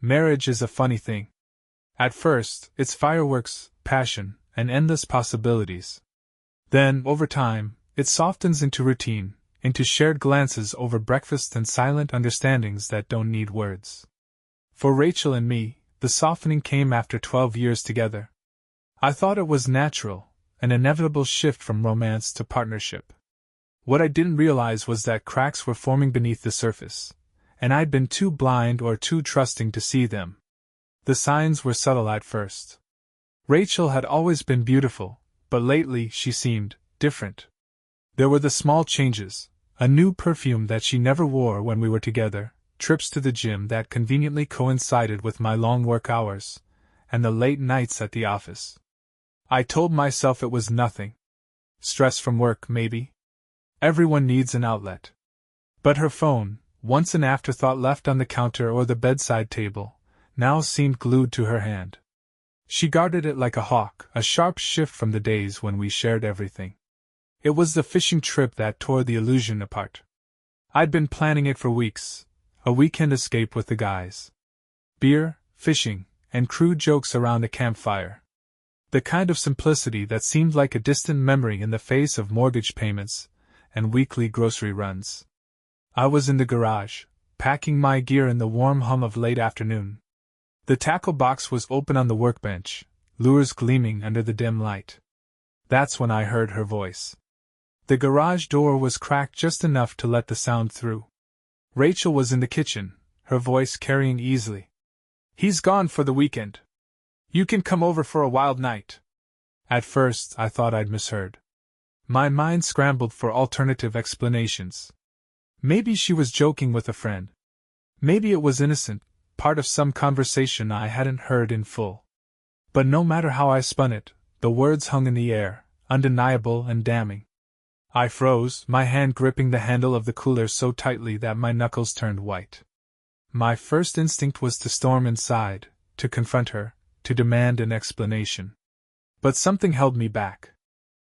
Marriage is a funny thing. At first, it's fireworks, passion, and endless possibilities. Then, over time, it softens into routine, into shared glances over breakfast and silent understandings that don't need words. For Rachel and me, the softening came after 12 years together. I thought it was natural, an inevitable shift from romance to partnership. What I didn't realize was that cracks were forming beneath the surface, and I'd been too blind or too trusting to see them. The signs were subtle at first. Rachel had always been beautiful, but lately she seemed different. There were the small changes, a new perfume that she never wore when we were together, trips to the gym that conveniently coincided with my long work hours, and the late nights at the office. I told myself it was nothing. Stress from work, maybe. Everyone needs an outlet. But her phone, once an afterthought left on the counter or the bedside table, now seemed glued to her hand. She guarded it like a hawk, a sharp shift from the days when we shared everything. It was the fishing trip that tore the illusion apart. I'd been planning it for weeks, a weekend escape with the guys. Beer, fishing, and crude jokes around a campfire. The kind of simplicity that seemed like a distant memory in the face of mortgage payments and weekly grocery runs. I was in the garage, packing my gear in the warm hum of late afternoon. The tackle box was open on the workbench, lures gleaming under the dim light. That's when I heard her voice. The garage door was cracked just enough to let the sound through. Rachel was in the kitchen, her voice carrying easily. "He's gone for the weekend. You can come over for a wild night." At first, I thought I'd misheard. My mind scrambled for alternative explanations. Maybe she was joking with a friend. Maybe it was innocent, part of some conversation I hadn't heard in full. But no matter how I spun it, the words hung in the air, undeniable and damning. I froze, my hand gripping the handle of the cooler so tightly that my knuckles turned white. My first instinct was to storm inside, to confront her, to demand an explanation. But something held me back.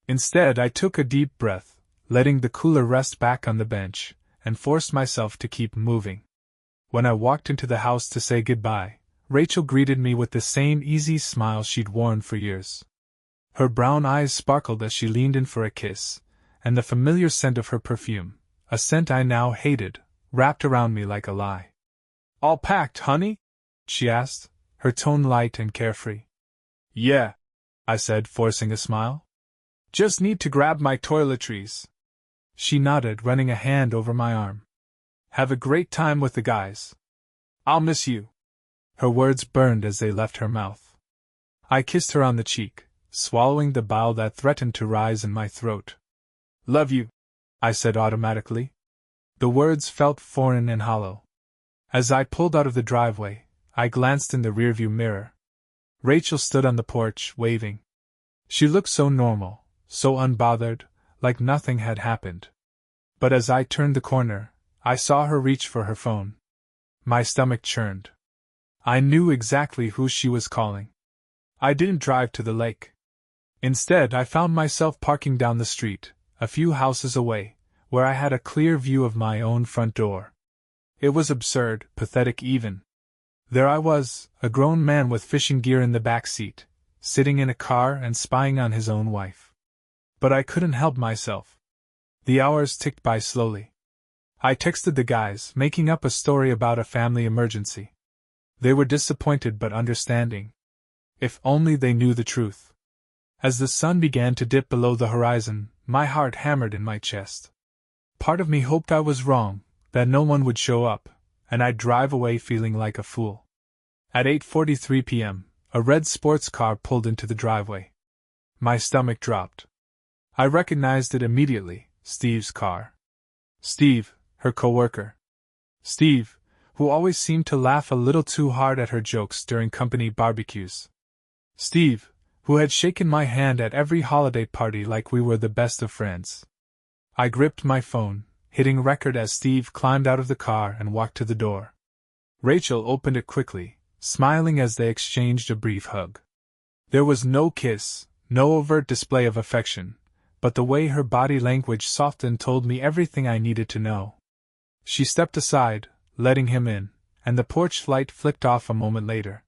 Instead, I took a deep breath, letting the cooler rest back on the bench, and forced myself to keep moving. When I walked into the house to say goodbye, Rachel greeted me with the same easy smile she'd worn for years. Her brown eyes sparkled as she leaned in for a kiss, and the familiar scent of her perfume, a scent I now hated, wrapped around me like a lie. "All packed, honey?" she asked, her tone light and carefree. "Yeah," I said, forcing a smile. "Just need to grab my toiletries." She nodded, running a hand over my arm. "Have a great time with the guys. I'll miss you." Her words burned as they left her mouth. I kissed her on the cheek, swallowing the bile that threatened to rise in my throat. "Love you," I said automatically. The words felt foreign and hollow. As I pulled out of the driveway, I glanced in the rearview mirror. Rachel stood on the porch, waving. She looked so normal, so unbothered, like nothing had happened. But as I turned the corner, I saw her reach for her phone. My stomach churned. I knew exactly who she was calling. I didn't drive to the lake. Instead, I found myself parking down the street, a few houses away, where I had a clear view of my own front door. It was absurd, pathetic even. There I was, a grown man with fishing gear in the back seat, sitting in a car and spying on his own wife. But I couldn't help myself. The hours ticked by slowly. I texted the guys, making up a story about a family emergency. They were disappointed but understanding. If only they knew the truth. As the sun began to dip below the horizon, my heart hammered in my chest. Part of me hoped I was wrong, that no one would show up, and I'd drive away feeling like a fool. At 8:43 p.m., a red sports car pulled into the driveway. My stomach dropped. I recognized it immediately, Steve's car. Steve, her coworker. Steve, who always seemed to laugh a little too hard at her jokes during company barbecues. Steve, who had shaken my hand at every holiday party like we were the best of friends. I gripped my phone, hitting record as Steve climbed out of the car and walked to the door. Rachel opened it quickly, smiling as they exchanged a brief hug. There was no kiss, no overt display of affection, but the way her body language softened told me everything I needed to know. She stepped aside, letting him in, and the porch light flicked off a moment later.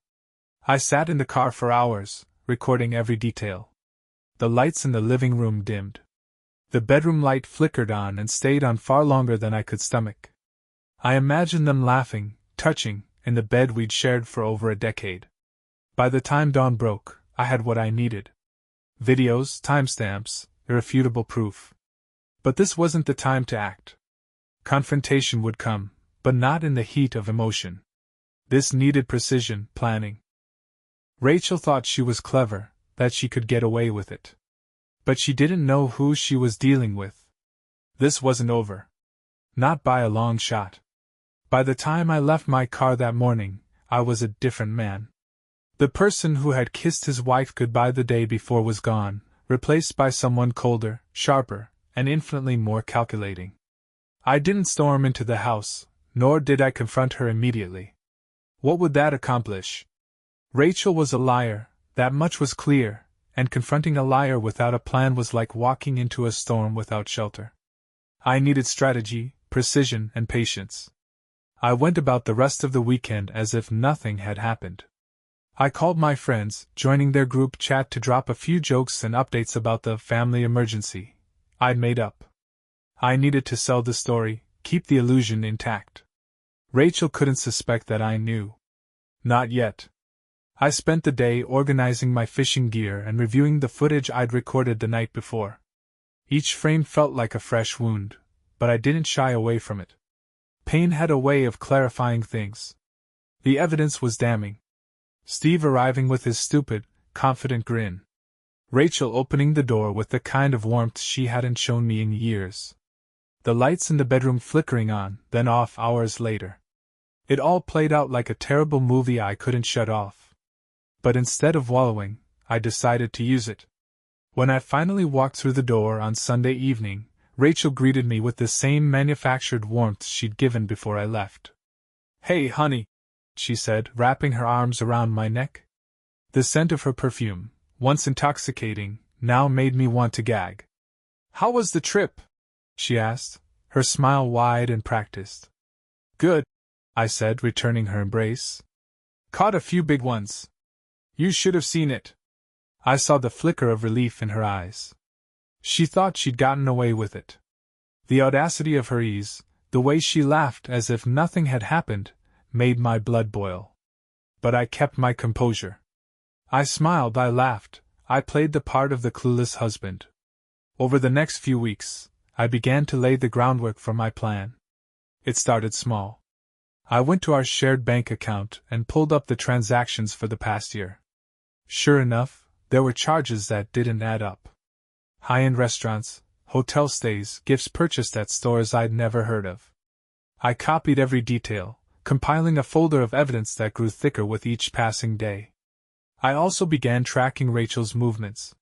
I sat in the car for hours, recording every detail. The lights in the living room dimmed. The bedroom light flickered on and stayed on far longer than I could stomach. I imagined them laughing, touching, in the bed we'd shared for over a decade. By the time dawn broke, I had what I needed. Videos, timestamps, irrefutable proof. But this wasn't the time to act. Confrontation would come, but not in the heat of emotion. This needed precision, planning. Rachel thought she was clever, that she could get away with it. But she didn't know who she was dealing with. This wasn't over. Not by a long shot. By the time I left my car that morning, I was a different man. The person who had kissed his wife goodbye the day before was gone, replaced by someone colder, sharper, and infinitely more calculating. I didn't storm into the house, nor did I confront her immediately. What would that accomplish? Rachel was a liar, that much was clear, and confronting a liar without a plan was like walking into a storm without shelter. I needed strategy, precision, and patience. I went about the rest of the weekend as if nothing had happened. I called my friends, joining their group chat to drop a few jokes and updates about the family emergency I'd made up. I needed to sell the story, keep the illusion intact. Rachel couldn't suspect that I knew. Not yet. I spent the day organizing my fishing gear and reviewing the footage I'd recorded the night before. Each frame felt like a fresh wound, but I didn't shy away from it. Pain had a way of clarifying things. The evidence was damning. Steve arriving with his stupid, confident grin. Rachel opening the door with the kind of warmth she hadn't shown me in years. The lights in the bedroom flickering on, then off hours later. It all played out like a terrible movie I couldn't shut off. But instead of wallowing, I decided to use it. When I finally walked through the door on Sunday evening, Rachel greeted me with the same manufactured warmth she'd given before I left. "Hey, honey," she said, wrapping her arms around my neck. The scent of her perfume, once intoxicating, now made me want to gag. "How was the trip?" she asked, her smile wide and practiced. "Good," I said, returning her embrace. "Caught a few big ones. You should have seen it." I saw the flicker of relief in her eyes. She thought she'd gotten away with it. The audacity of her ease, the way she laughed as if nothing had happened, made my blood boil. But I kept my composure. I smiled, I laughed, I played the part of the clueless husband. Over the next few weeks, I began to lay the groundwork for my plan. It started small. I went to our shared bank account and pulled up the transactions for the past year. Sure enough, there were charges that didn't add up. High-end restaurants, hotel stays, gifts purchased at stores I'd never heard of. I copied every detail, compiling a folder of evidence that grew thicker with each passing day. I also began tracking Rachel's movements.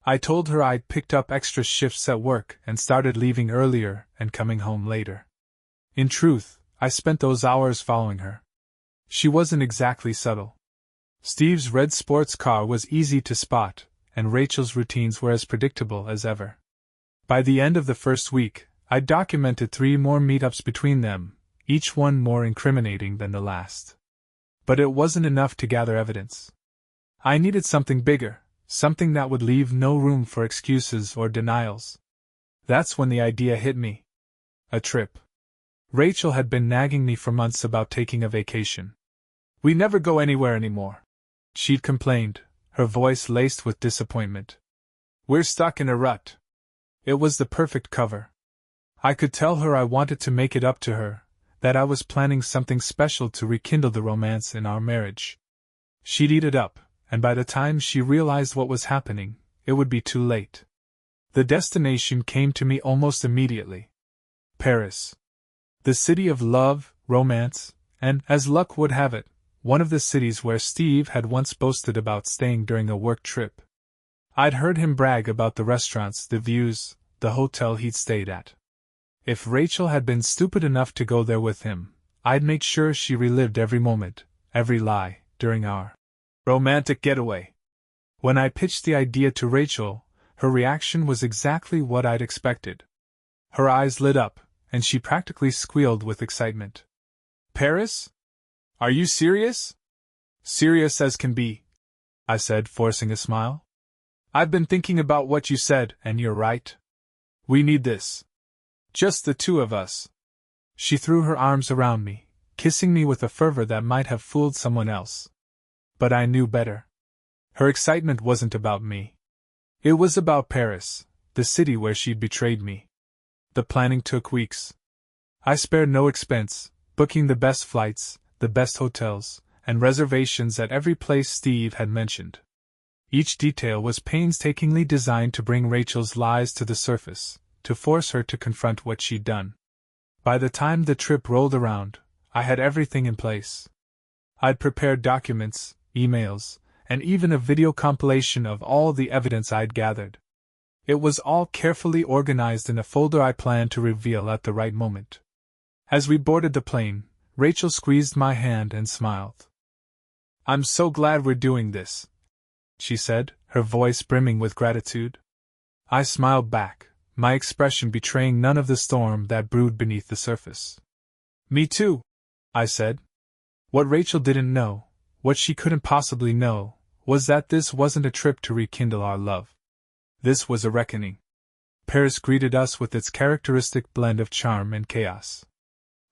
I told her I'd picked up extra shifts at work and started leaving earlier and coming home later. In truth, I spent those hours following her. She wasn't exactly subtle. Steve's red sports car was easy to spot, and Rachel's routines were as predictable as ever. By the end of the first week, I'd documented 3 more meetups between them, each one more incriminating than the last. But it wasn't enough to gather evidence. I needed something bigger, something that would leave no room for excuses or denials. That's when the idea hit me. A trip. Rachel had been nagging me for months about taking a vacation. "We never go anywhere anymore," she'd complained, her voice laced with disappointment. "We're stuck in a rut." It was the perfect cover. I could tell her I wanted to make it up to her, that I was planning something special to rekindle the romance in our marriage. She'd eat it up, and by the time she realized what was happening, it would be too late. The destination came to me almost immediately. Paris. The city of love, romance, and, as luck would have it, one of the cities where Steve had once boasted about staying during a work trip. I'd heard him brag about the restaurants, the views, the hotel he'd stayed at. If Rachel had been stupid enough to go there with him, I'd make sure she relived every moment, every lie, during our romantic getaway. When I pitched the idea to Rachel, her reaction was exactly what I'd expected. Her eyes lit up, and she practically squealed with excitement. "Paris? Are you serious? Serious as can be, I said, forcing a smile. I've been thinking about what you said, and you're right. We need this. Just the two of us. She threw her arms around me, kissing me with a fervor that might have fooled someone else. But I knew better. Her excitement wasn't about me. It was about Paris, the city where she'd betrayed me. The planning took weeks. I spared no expense, booking the best flights, the best hotels, and reservations at every place Steve had mentioned. Each detail was painstakingly designed to bring Rachel's lies to the surface, to force her to confront what she'd done. By the time the trip rolled around, I had everything in place. I'd prepared documents, emails, and even a video compilation of all the evidence I'd gathered. It was all carefully organized in a folder I planned to reveal at the right moment. As we boarded the plane, Rachel squeezed my hand and smiled. "I'm so glad we're doing this," she said, her voice brimming with gratitude. I smiled back, my expression betraying none of the storm that brewed beneath the surface. "Me too," I said. What Rachel didn't know, what she couldn't possibly know, was that this wasn't a trip to rekindle our love. This was a reckoning. Paris greeted us with its characteristic blend of charm and chaos.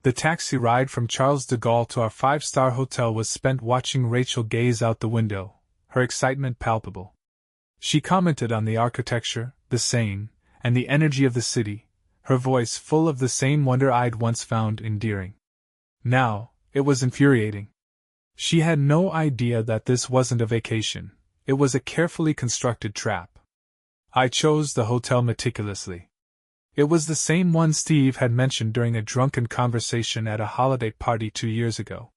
The taxi ride from Charles de Gaulle to our five-star hotel was spent watching Rachel gaze out the window, her excitement palpable. She commented on the architecture, the Seine, and the energy of the city, her voice full of the same wonder I'd once found endearing. Now, it was infuriating. She had no idea that this wasn't a vacation, it was a carefully constructed trap. I chose the hotel meticulously. It was the same one Steve had mentioned during a drunken conversation at a holiday party 2 years ago.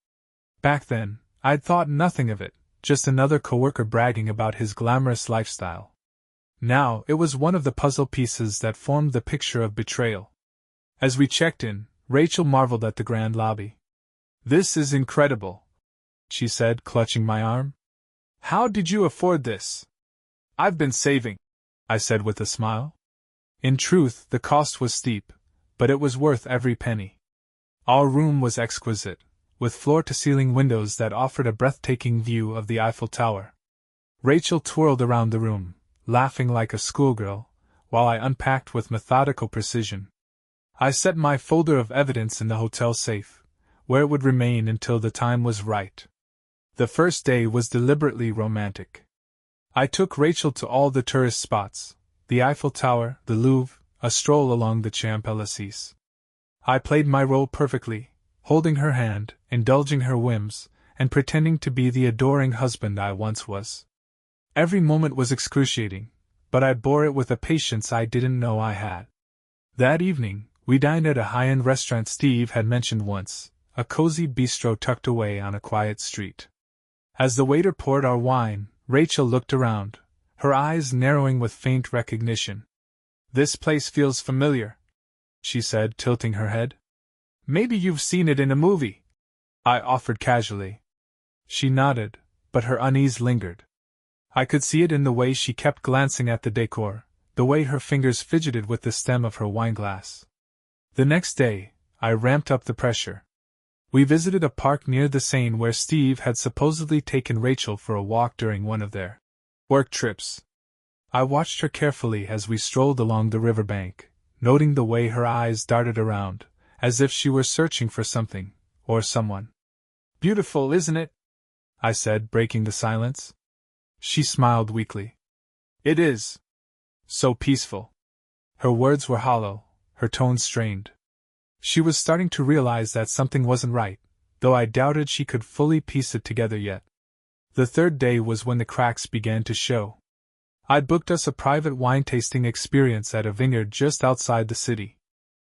Back then, I'd thought nothing of it, just another coworker bragging about his glamorous lifestyle. Now, it was one of the puzzle pieces that formed the picture of betrayal. As we checked in, Rachel marveled at the grand lobby. "This is incredible," she said, clutching my arm. "How did you afford this?" "I've been saving," I said with a smile. In truth, the cost was steep, but it was worth every penny. Our room was exquisite, with floor-to-ceiling windows that offered a breathtaking view of the Eiffel Tower. Rachel twirled around the room, laughing like a schoolgirl, while I unpacked with methodical precision. I set my folder of evidence in the hotel safe, where it would remain until the time was right. The first day was deliberately romantic. I took Rachel to all the tourist spots, the Eiffel Tower, the Louvre, a stroll along the Champs-Élysées. I played my role perfectly, holding her hand, indulging her whims, and pretending to be the adoring husband I once was. Every moment was excruciating, but I bore it with a patience I didn't know I had. That evening, we dined at a high-end restaurant Steve had mentioned once, a cozy bistro tucked away on a quiet street. As the waiter poured our wine, Rachel looked around, her eyes narrowing with faint recognition. "This place feels familiar," she said, tilting her head. "Maybe you've seen it in a movie," I offered casually. She nodded, but her unease lingered. I could see it in the way she kept glancing at the decor, the way her fingers fidgeted with the stem of her wineglass. The next day, I ramped up the pressure. We visited a park near the Seine where Steve had supposedly taken Rachel for a walk during one of their work trips. I watched her carefully as we strolled along the riverbank, noting the way her eyes darted around, as if she were searching for something, or someone. "Beautiful, isn't it?" I said, breaking the silence. She smiled weakly. "It is. So peaceful." Her words were hollow, her tone strained. She was starting to realize that something wasn't right, though I doubted she could fully piece it together yet. The third day was when the cracks began to show. I'd booked us a private wine-tasting experience at a vineyard just outside the city.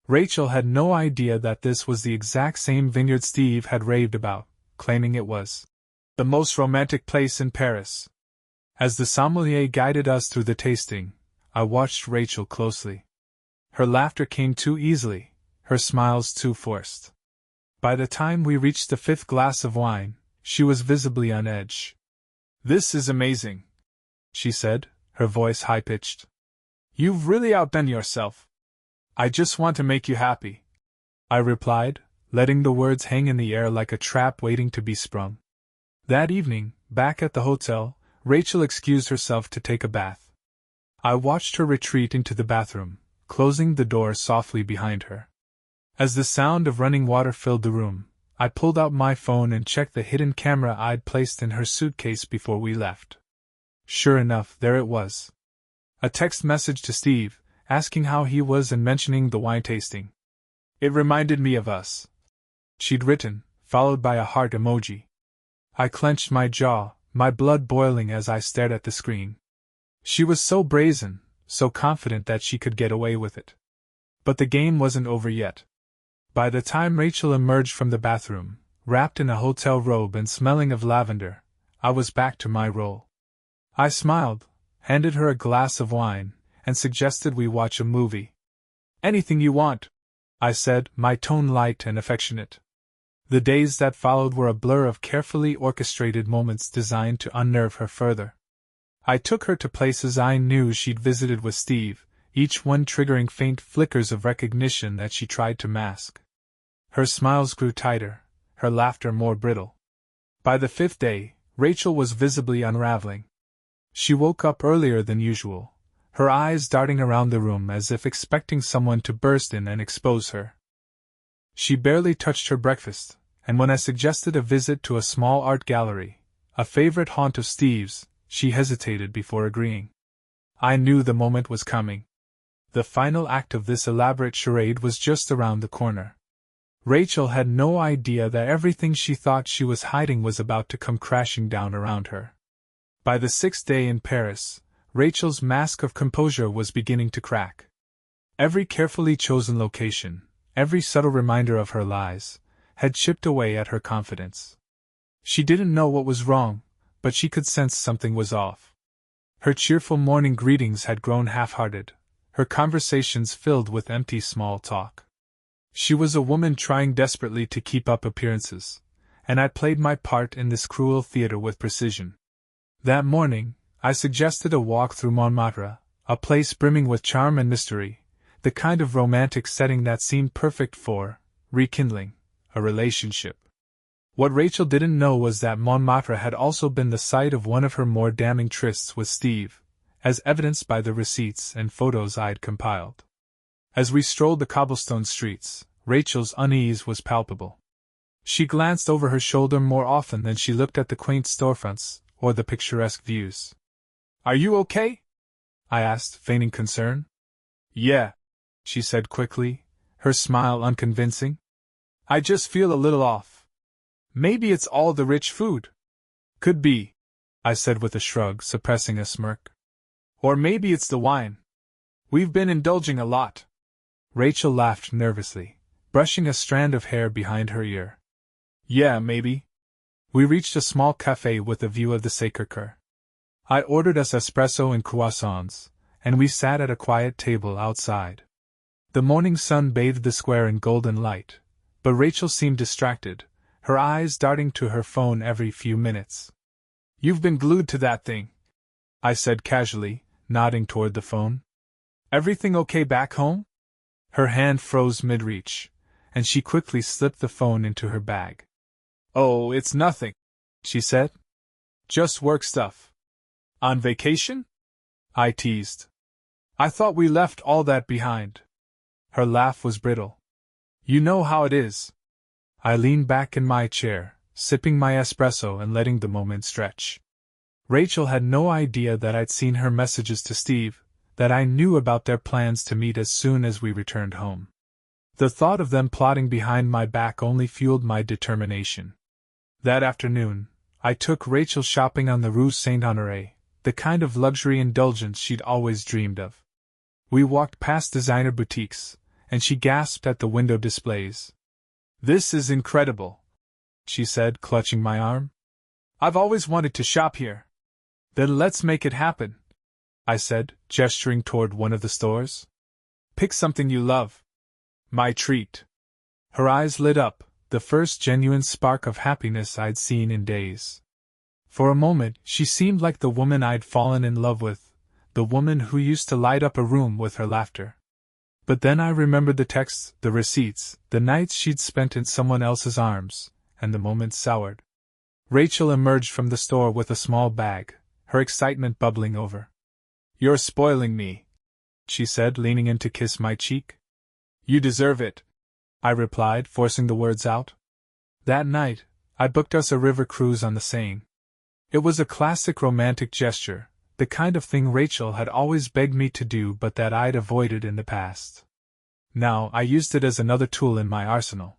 Rachel had no idea that this was the exact same vineyard Steve had raved about, claiming it was the most romantic place in Paris. As the sommelier guided us through the tasting, I watched Rachel closely. Her laughter came too easily, her smiles too forced. By the time we reached the fifth glass of wine, she was visibly on edge. "This is amazing," she said, her voice high-pitched. "You've really outdone yourself." "I just want to make you happy," I replied, letting the words hang in the air like a trap waiting to be sprung. That evening, back at the hotel, Rachel excused herself to take a bath. I watched her retreat into the bathroom, closing the door softly behind her. As the sound of running water filled the room, I pulled out my phone and checked the hidden camera I'd placed in her suitcase before we left. Sure enough, there it was. A text message to Steve, asking how he was and mentioning the wine tasting. It reminded me of us, she'd written, followed by a heart emoji. I clenched my jaw, my blood boiling as I stared at the screen. She was so brazen, so confident that she could get away with it. But the game wasn't over yet. By the time Rachel emerged from the bathroom, wrapped in a hotel robe and smelling of lavender, I was back to my role. I smiled, handed her a glass of wine, and suggested we watch a movie. Anything you want, I said, my tone light and affectionate. The days that followed were a blur of carefully orchestrated moments designed to unnerve her further. I took her to places I knew she'd visited with Steve, each one triggering faint flickers of recognition that she tried to mask. Her smiles grew tighter, her laughter more brittle. By the 5th day, Rachel was visibly unraveling. She woke up earlier than usual, her eyes darting around the room as if expecting someone to burst in and expose her. She barely touched her breakfast, and when I suggested a visit to a small art gallery, a favorite haunt of Steve's, she hesitated before agreeing. I knew the moment was coming. The final act of this elaborate charade was just around the corner. Rachel had no idea that everything she thought she was hiding was about to come crashing down around her. By the 6th day in Paris, Rachel's mask of composure was beginning to crack. Every carefully chosen location, every subtle reminder of her lies, had chipped away at her confidence. She didn't know what was wrong, but she could sense something was off. Her cheerful morning greetings had grown half-hearted, her conversations filled with empty small talk. She was a woman trying desperately to keep up appearances, and I played my part in this cruel theater with precision. That morning, I suggested a walk through Montmartre, a place brimming with charm and mystery, the kind of romantic setting that seemed perfect for rekindling a relationship. What Rachel didn't know was that Montmartre had also been the site of one of her more damning trysts with Steve, as evidenced by the receipts and photos I'd compiled. As we strolled the cobblestone streets, Rachel's unease was palpable. She glanced over her shoulder more often than she looked at the quaint storefronts or the picturesque views. "Are you okay?" I asked, feigning concern. "Yeah," she said quickly, her smile unconvincing. "I just feel a little off. Maybe it's all the rich food." "Could be," I said with a shrug, suppressing a smirk. "Or maybe it's the wine. We've been indulging a lot." Rachel laughed nervously, brushing a strand of hair behind her ear. "Yeah, maybe." We reached a small cafe with a view of the Sacré-Cœur. I ordered us espresso and croissants, and we sat at a quiet table outside. The morning sun bathed the square in golden light, but Rachel seemed distracted, her eyes darting to her phone every few minutes. "You've been glued to that thing," I said casually, nodding toward the phone. "Everything okay back home?" Her hand froze mid-reach, and she quickly slipped the phone into her bag. "Oh, it's nothing," she said. "Just work stuff." "On vacation?" I teased. "I thought we left all that behind." Her laugh was brittle. "You know how it is." I leaned back in my chair, sipping my espresso and letting the moment stretch. Rachel had no idea that I'd seen her messages to Steve, that I knew about their plans to meet as soon as we returned home. The thought of them plotting behind my back only fueled my determination. That afternoon, I took Rachel shopping on the Rue Saint-Honoré, the kind of luxury indulgence she'd always dreamed of. We walked past designer boutiques, and she gasped at the window displays. "This is incredible," she said, clutching my arm. "I've always wanted to shop here." "Then let's make it happen," I said, gesturing toward one of the stores. "Pick something you love." "My treat." Her eyes lit up, the first genuine spark of happiness I'd seen in days. For a moment, she seemed like the woman I'd fallen in love with, the woman who used to light up a room with her laughter. But then I remembered the texts, the receipts, the nights she'd spent in someone else's arms, and the moment soured. Rachel emerged from the store with a small bag, her excitement bubbling over. "You're spoiling me," she said, leaning in to kiss my cheek. "You deserve it," I replied, forcing the words out. That night, I booked us a river cruise on the Seine. It was a classic romantic gesture, the kind of thing Rachel had always begged me to do but that I'd avoided in the past. Now I used it as another tool in my arsenal.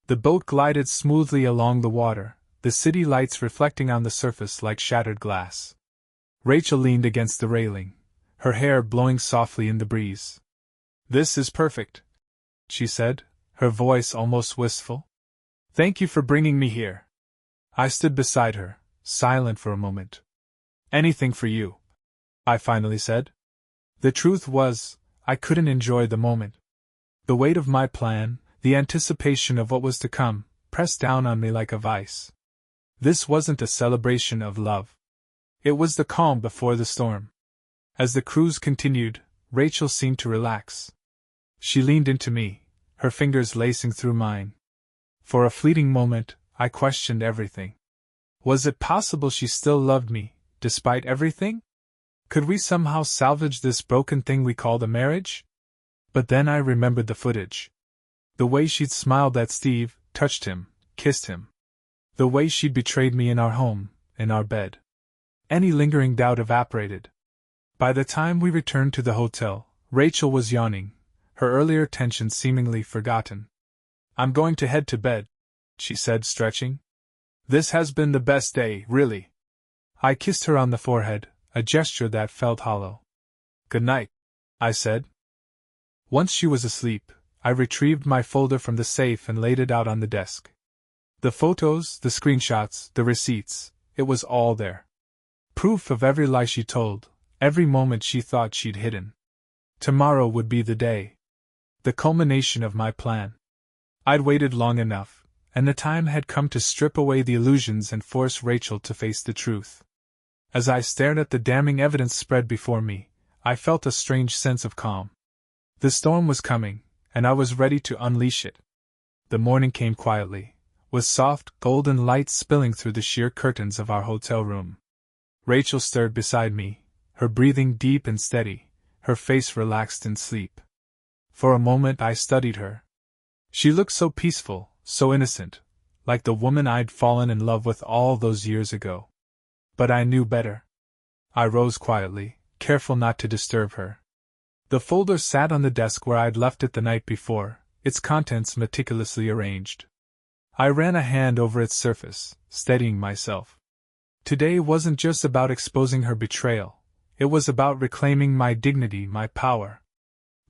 The boat glided smoothly along the water, the city lights reflecting on the surface like shattered glass. Rachel leaned against the railing, her hair blowing softly in the breeze. "This is perfect," she said, her voice almost wistful. "Thank you for bringing me here." I stood beside her, silent for a moment. "Anything for you," I finally said. The truth was, I couldn't enjoy the moment. The weight of my plan, the anticipation of what was to come, pressed down on me like a vice. This wasn't a celebration of love. It was the calm before the storm. As the cruise continued, Rachel seemed to relax. She leaned into me, her fingers lacing through mine. For a fleeting moment, I questioned everything. Was it possible she still loved me, despite everything? Could we somehow salvage this broken thing we called a marriage? But then I remembered the footage. The way she'd smiled at Steve, touched him, kissed him. The way she'd betrayed me in our home, in our bed. Any lingering doubt evaporated. By the time we returned to the hotel, Rachel was yawning, her earlier tension seemingly forgotten. "I'm going to head to bed," she said, stretching. "This has been the best day, really." I kissed her on the forehead, a gesture that felt hollow. "Good night," I said. Once she was asleep, I retrieved my folder from the safe and laid it out on the desk. The photos, the screenshots, the receipts, it was all there. Proof of every lie she told, every moment she thought she'd hidden. Tomorrow would be the day. The culmination of my plan. I'd waited long enough, and the time had come to strip away the illusions and force Rachel to face the truth. As I stared at the damning evidence spread before me, I felt a strange sense of calm. The storm was coming, and I was ready to unleash it. The morning came quietly, with soft, golden light spilling through the sheer curtains of our hotel room. Rachel stirred beside me, her breathing deep and steady, her face relaxed in sleep. For a moment I studied her. She looked so peaceful, so innocent, like the woman I'd fallen in love with all those years ago. But I knew better. I rose quietly, careful not to disturb her. The folder sat on the desk where I'd left it the night before, its contents meticulously arranged. I ran a hand over its surface, steadying myself. Today wasn't just about exposing her betrayal, it was about reclaiming my dignity, my power.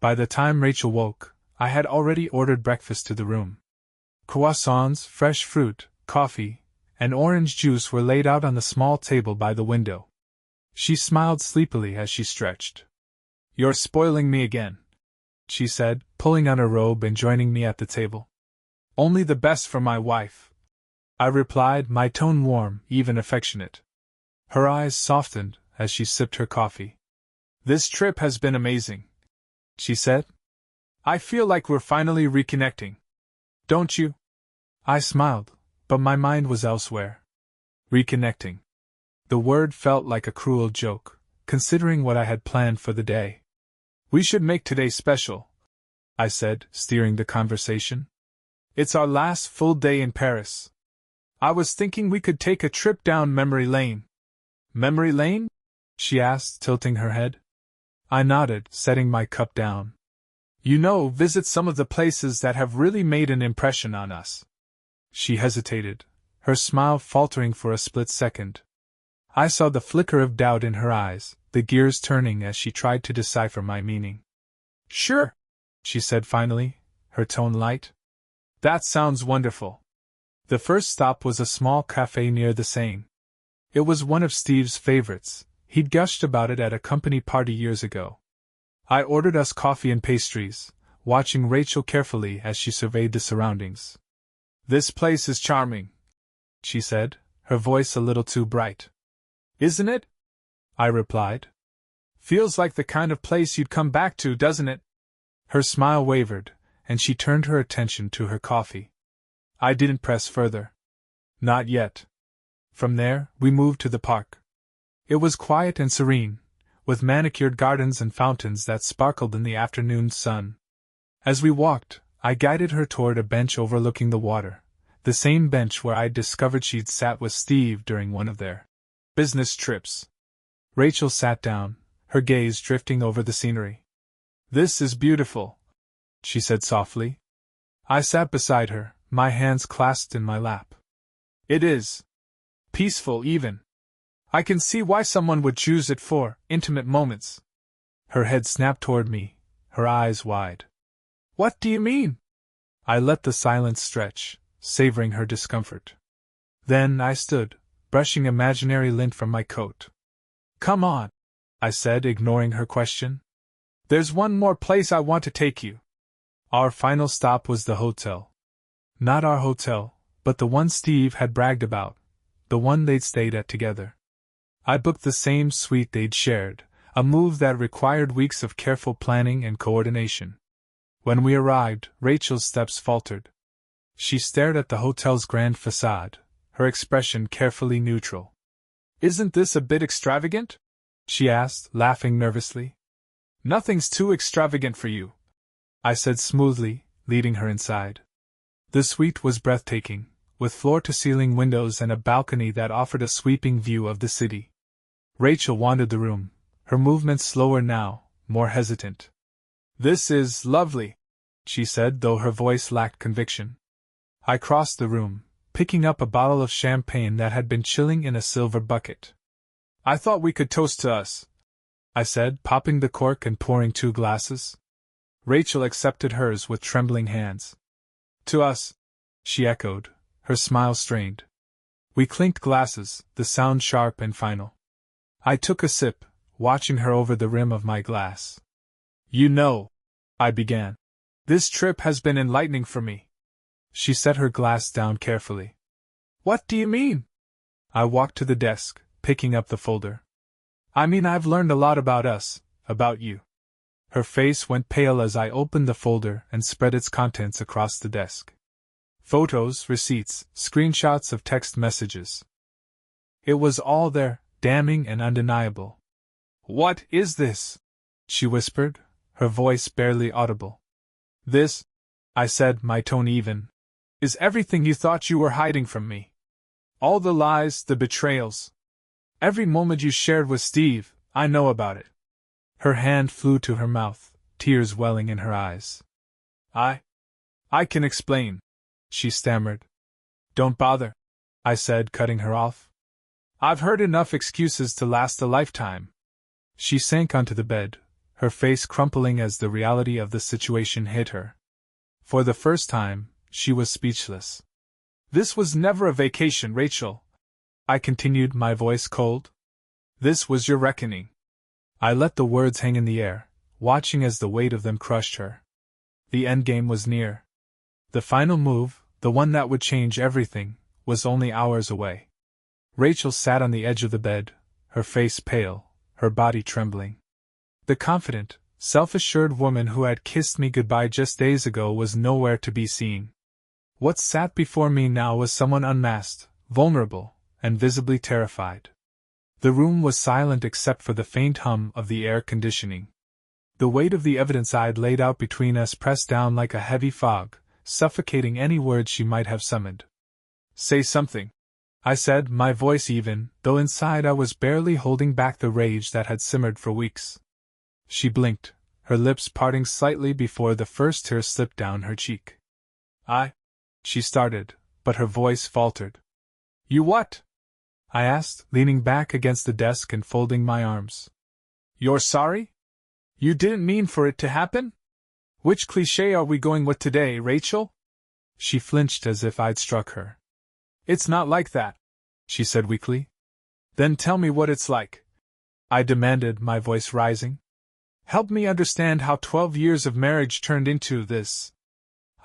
By the time Rachel woke, I had already ordered breakfast to the room. Croissants, fresh fruit, coffee, and orange juice were laid out on the small table by the window. She smiled sleepily as she stretched. "You're spoiling me again," she said, pulling on her robe and joining me at the table. "Only the best for my wife," I replied, my tone warm, even affectionate. Her eyes softened as she sipped her coffee. "This trip has been amazing," she said. "I feel like we're finally reconnecting. Don't you?" I smiled, but my mind was elsewhere. Reconnecting. The word felt like a cruel joke, considering what I had planned for the day. "We should make today special," I said, steering the conversation. "It's our last full day in Paris. I was thinking we could take a trip down memory lane." "Memory lane?" she asked, tilting her head. I nodded, setting my cup down. "You know, visit some of the places that have really made an impression on us." She hesitated, her smile faltering for a split second. I saw the flicker of doubt in her eyes, the gears turning as she tried to decipher my meaning. "Sure," she said finally, her tone light. "That sounds wonderful." The first stop was a small cafe near the Seine. It was one of Steve's favorites, he'd gushed about it at a company party years ago. I ordered us coffee and pastries, watching Rachel carefully as she surveyed the surroundings. "This place is charming," she said, her voice a little too bright. "Isn't it?" I replied. "Feels like the kind of place you'd come back to, doesn't it?" Her smile wavered, and she turned her attention to her coffee. I didn't press further. Not yet. From there, we moved to the park. It was quiet and serene, with manicured gardens and fountains that sparkled in the afternoon sun. As we walked, I guided her toward a bench overlooking the water, the same bench where I'd discovered she'd sat with Steve during one of their business trips. Rachel sat down, her gaze drifting over the scenery. "This is beautiful," she said softly. I sat beside her, my hands clasped in my lap. "It is. Peaceful, even. I can see why someone would choose it for intimate moments." Her head snapped toward me, her eyes wide. "What do you mean?" I let the silence stretch, savoring her discomfort. Then I stood, brushing imaginary lint from my coat. "Come on," I said, ignoring her question. "There's one more place I want to take you." Our final stop was the hotel. Not our hotel, but the one Steve had bragged about, the one they'd stayed at together. I booked the same suite they'd shared, a move that required weeks of careful planning and coordination. When we arrived, Rachel's steps faltered. She stared at the hotel's grand facade, her expression carefully neutral. "Isn't this a bit extravagant?" she asked, laughing nervously. "Nothing's too extravagant for you," I said smoothly, leading her inside. The suite was breathtaking, with floor-to-ceiling windows and a balcony that offered a sweeping view of the city. Rachel wandered the room, her movements slower now, more hesitant. "This is lovely," she said, though her voice lacked conviction. I crossed the room, picking up a bottle of champagne that had been chilling in a silver bucket. "I thought we could toast to us," I said, popping the cork and pouring 2 glasses. Rachel accepted hers with trembling hands. "To us," she echoed, her smile strained. We clinked glasses, the sound sharp and final. I took a sip, watching her over the rim of my glass. "You know," I began, "this trip has been enlightening for me." She set her glass down carefully. "What do you mean?" I walked to the desk, picking up the folder. "I mean, I've learned a lot about us, about you." Her face went pale as I opened the folder and spread its contents across the desk. Photos, receipts, screenshots of text messages. It was all there, damning and undeniable. "What is this?" she whispered, her voice barely audible. "This," I said, my tone even, "is everything you thought you were hiding from me. All the lies, the betrayals. Every moment you shared with Steve, I know about it." Her hand flew to her mouth, tears welling in her eyes. I can explain," she stammered. "Don't bother," I said, cutting her off. "I've heard enough excuses to last a lifetime." She sank onto the bed, her face crumpling as the reality of the situation hit her. For the first time, she was speechless. "This was never a vacation, Rachel," I continued, my voice cold. "This was your reckoning." I let the words hang in the air, watching as the weight of them crushed her. The endgame was near. The final move, the one that would change everything, was only hours away. Rachel sat on the edge of the bed, her face pale, her body trembling. The confident, self-assured woman who had kissed me goodbye just days ago was nowhere to be seen. What sat before me now was someone unmasked, vulnerable, and visibly terrified. The room was silent except for the faint hum of the air conditioning. The weight of the evidence I'd laid out between us pressed down like a heavy fog, suffocating any words she might have summoned. "Say something," I said, my voice even, though inside I was barely holding back the rage that had simmered for weeks. She blinked, her lips parting slightly before the first tear slipped down her cheek. She started, but her voice faltered. "You what?" I asked, leaning back against the desk and folding my arms. "You're sorry? You didn't mean for it to happen? Which cliché are we going with today, Rachel?" She flinched as if I'd struck her. "It's not like that," she said weakly. "Then tell me what it's like," I demanded, my voice rising. "Help me understand how 12 years of marriage turned into this."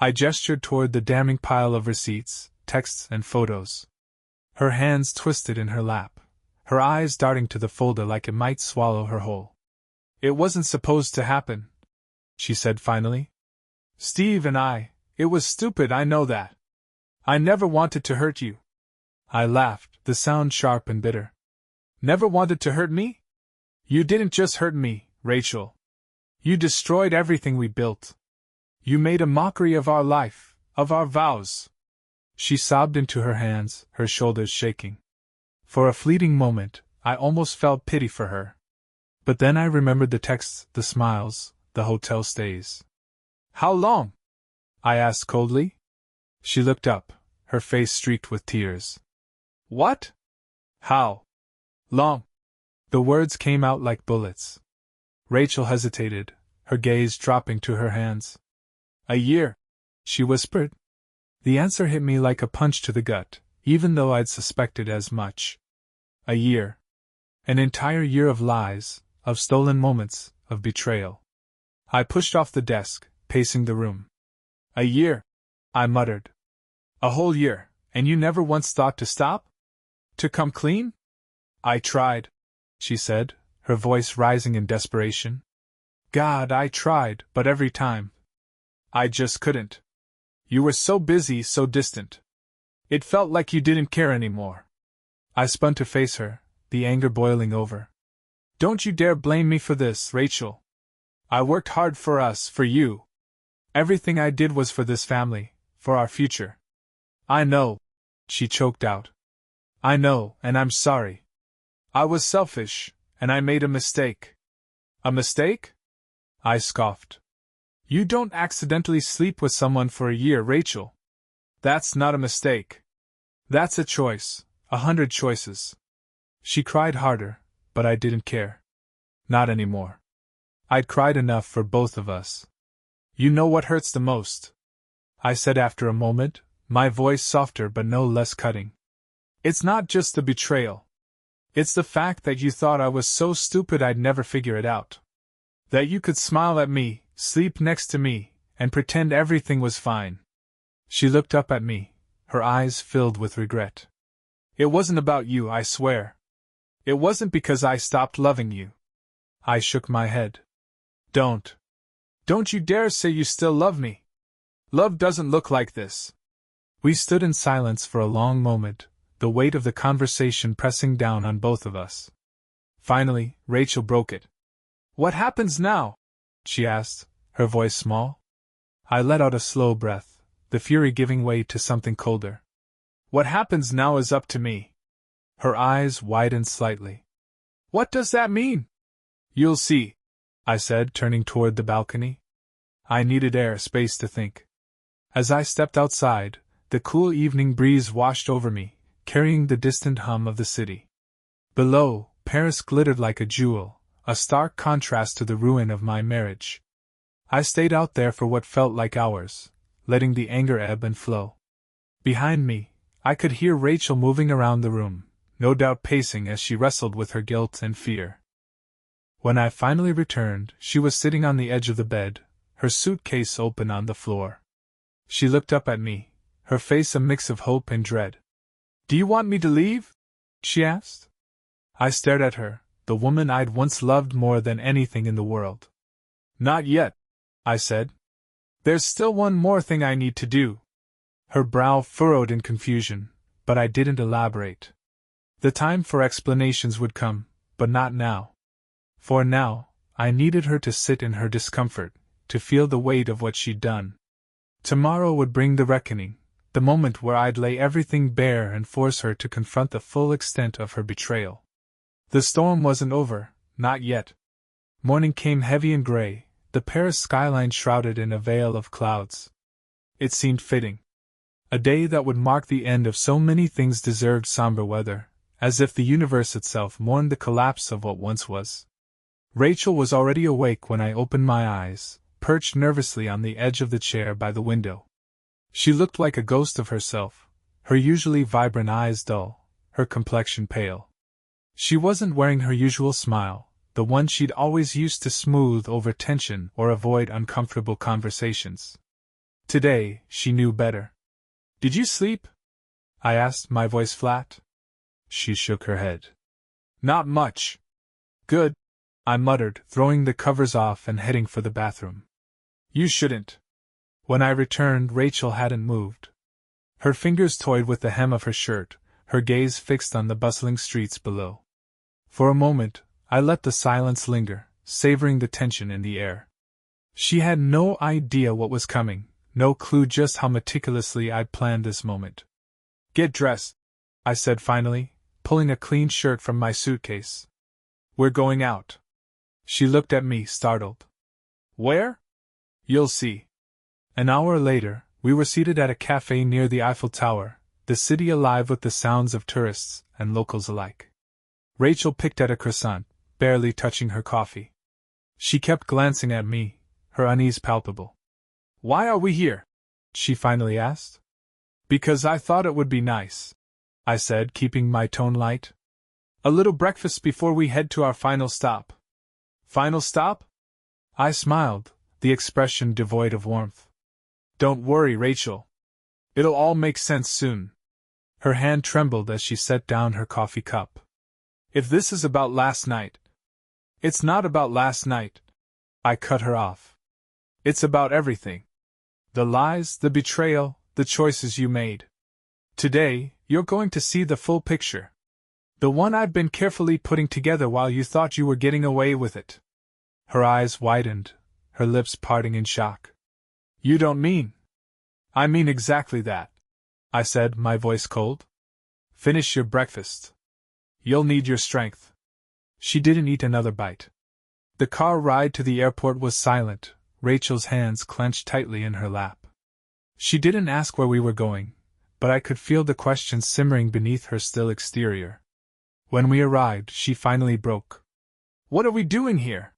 I gestured toward the damning pile of receipts, texts, and photos. Her hands twisted in her lap, her eyes darting to the folder like it might swallow her whole. "It wasn't supposed to happen," she said finally. Steve and it was stupid, I know that. I never wanted to hurt you. I laughed, the sound sharp and bitter. Never wanted to hurt me? You didn't just hurt me, Rachel. You destroyed everything we built. You made a mockery of our life, of our vows. She sobbed into her hands, her shoulders shaking. For a fleeting moment, I almost felt pity for her. But then I remembered the texts, the smiles, the hotel stays. How long? I asked coldly. She looked up, her face streaked with tears. What? How long? The words came out like bullets. Rachel hesitated, her gaze dropping to her hands. A year, she whispered. The answer hit me like a punch to the gut, even though I'd suspected as much. A year. An entire year of lies, of stolen moments, of betrayal. I pushed off the desk, pacing the room. A year, I muttered. A whole year, and you never once thought to stop? To come clean? I tried, she said, her voice rising in desperation. God, I tried, but every time. I just couldn't. You were so busy, so distant. It felt like you didn't care anymore. I spun to face her, the anger boiling over. Don't you dare blame me for this, Rachel. I worked hard for us, for you. Everything I did was for this family, for our future. I know, she choked out. I know, and I'm sorry. I was selfish, and I made a mistake. A mistake? I scoffed. You don't accidentally sleep with someone for a year, Rachel. That's not a mistake. That's a choice, 100 choices. She cried harder, but I didn't care. Not anymore. I'd cried enough for both of us. You know what hurts the most? I said after a moment, my voice softer but no less cutting. It's not just the betrayal. It's the fact that you thought I was so stupid I'd never figure it out. That you could smile at me, sleep next to me, and pretend everything was fine. She looked up at me, her eyes filled with regret. It wasn't about you, I swear. It wasn't because I stopped loving you. I shook my head. Don't you dare say you still love me. Love doesn't look like this. We stood in silence for a long moment, the weight of the conversation pressing down on both of us. Finally, Rachel broke it. What happens now? She asked, her voice small. I let out a slow breath, the fury giving way to something colder. What happens now is up to me. Her eyes widened slightly. What does that mean? You'll see, I said, turning toward the balcony. I needed air, space to think. As I stepped outside, the cool evening breeze washed over me, carrying the distant hum of the city. Below, Paris glittered like a jewel, a stark contrast to the ruin of my marriage. I stayed out there for what felt like hours, letting the anger ebb and flow. Behind me, I could hear Rachel moving around the room, no doubt pacing as she wrestled with her guilt and fear. When I finally returned, she was sitting on the edge of the bed, her suitcase open on the floor. She looked up at me, her face a mix of hope and dread. Do you want me to leave? She asked. I stared at her, the woman I'd once loved more than anything in the world. Not yet, I said. There's still one more thing I need to do. Her brow furrowed in confusion, but I didn't elaborate. The time for explanations would come, but not now. For now, I needed her to sit in her discomfort, to feel the weight of what she'd done. Tomorrow would bring the reckoning, the moment where I'd lay everything bare and force her to confront the full extent of her betrayal. The storm wasn't over, not yet. Morning came heavy and gray, the Paris skyline shrouded in a veil of clouds. It seemed fitting. A day that would mark the end of so many things deserved somber weather, as if the universe itself mourned the collapse of what once was. Rachel was already awake when I opened my eyes, perched nervously on the edge of the chair by the window. She looked like a ghost of herself, her usually vibrant eyes dull, her complexion pale. She wasn't wearing her usual smile, the one she'd always used to smooth over tension or avoid uncomfortable conversations. Today, she knew better. Did you sleep? I asked, my voice flat. She shook her head. Not much. Good, I muttered, throwing the covers off and heading for the bathroom. You shouldn't. When I returned, Rachel hadn't moved. Her fingers toyed with the hem of her shirt, her gaze fixed on the bustling streets below. For a moment, I let the silence linger, savoring the tension in the air. She had no idea what was coming, no clue just how meticulously I'd planned this moment. Get dressed, I said finally, pulling a clean shirt from my suitcase. We're going out. She looked at me, startled. Where? You'll see. An hour later, we were seated at a cafe near the Eiffel Tower, the city alive with the sounds of tourists and locals alike. Rachel picked at a croissant, barely touching her coffee. She kept glancing at me, her unease palpable. Why are we here? She finally asked. Because I thought it would be nice, I said, keeping my tone light. A little breakfast before we head to our final stop. Final stop? I smiled, the expression devoid of warmth. Don't worry, Rachel. It'll all make sense soon. Her hand trembled as she set down her coffee cup. If this is about last night. It's not about last night. I cut her off. It's about everything. The lies, the betrayal, the choices you made. Today, you're going to see the full picture. The one I've been carefully putting together while you thought you were getting away with it. Her eyes widened, her lips parting in shock. You don't mean? I mean exactly that, I said, my voice cold. Finish your breakfast. You'll need your strength. She didn't eat another bite. The car ride to the airport was silent, Rachel's hands clenched tightly in her lap. She didn't ask where we were going, but I could feel the questions simmering beneath her still exterior. When we arrived, she finally broke. What are we doing here?